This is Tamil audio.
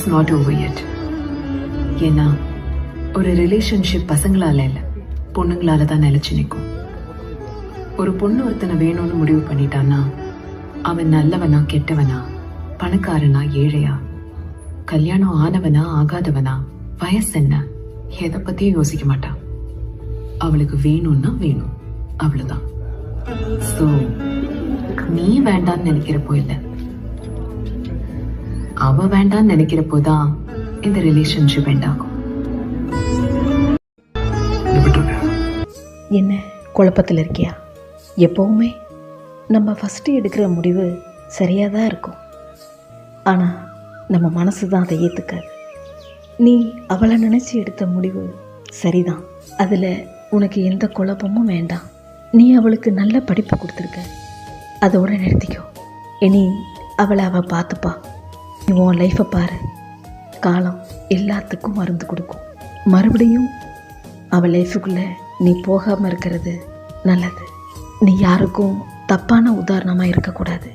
It's not over yet. ஏன்னா ஒரு ரிலேஷன்ஷிப் பசங்களால இல்லை, பொண்ணுங்களால தான் நிலைச்சு நிற்கும். ஒரு பொண்ணு ஒருத்தனை வேணும்னு முடிவு பண்ணிட்டான்னா அவன் நல்லவனா கெட்டவனா, பணக்காரனா ஏழையா, கல்யாணம் ஆனவனா ஆகாதவனா, வயசு என்ன, எதை பத்தியும் யோசிக்க மாட்டான். அவளுக்கு வேணும்னா வேணும், அவ்வளவுதான். சோ நீ வேண்டான்னு நினைக்கிறப்போ இல்ல, அவ வேண்டான்னு நினைக்கிறப்போதான் இந்த ரிலேஷன்ஷிப் எண்ட் ஆகும். என்ன குழப்பத்தில் இருக்கியா? எப்போவுமே நம்ம ஃபஸ்ட்டு எடுக்கிற முடிவு சரியாக தான் இருக்கும். ஆனால் நம்ம மனசு தான் அதை ஏற்றுக்காது. நீ அவளை நினச்சி எடுத்த முடிவு சரிதான். அதில் உனக்கு எந்த குழப்பமும் வேண்டாம். நீ அவளுக்கு நல்ல படிப்பு கொடுத்துருக்க, அதோடு நிறுத்திக்கோ. இனி அவளை அவள் பார்த்துப்பா. நீ உன் லைஃப்பை பாரு. காலம் எல்லாத்துக்கும் மருந்து கொடுக்கும். மறுபடியும் அவள் லைஃபுக்குள்ளே நீ போகாமல் இருக்கிறது நல்லது. நீ யாருக்கும் தப்பான உதாரணமாக இருக்கக்கூடாது.